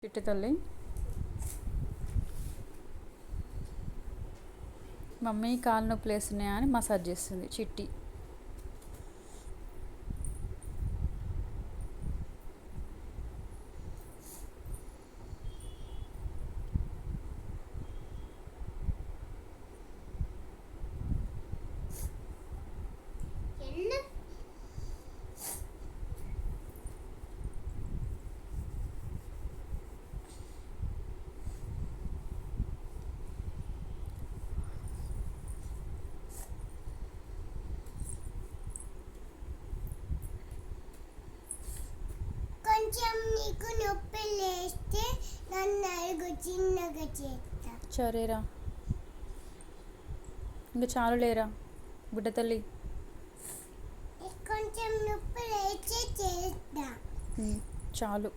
చిట్టి తల్లి మమ్మీ కాలు నొప్పులు వేస్తున్నాయా అని మసాజ్ చేస్తుంది చిట్టి. కొంచెం నీకు నొప్పి లేస్తే నన్ను అడుగు, చిన్నగా చేస్తా. సరేరా, ఇంకా చాలు లేరా బుడ్డ తల్లి. కొంచెం నొప్పి లేస్తే చేస్తా. చాలు.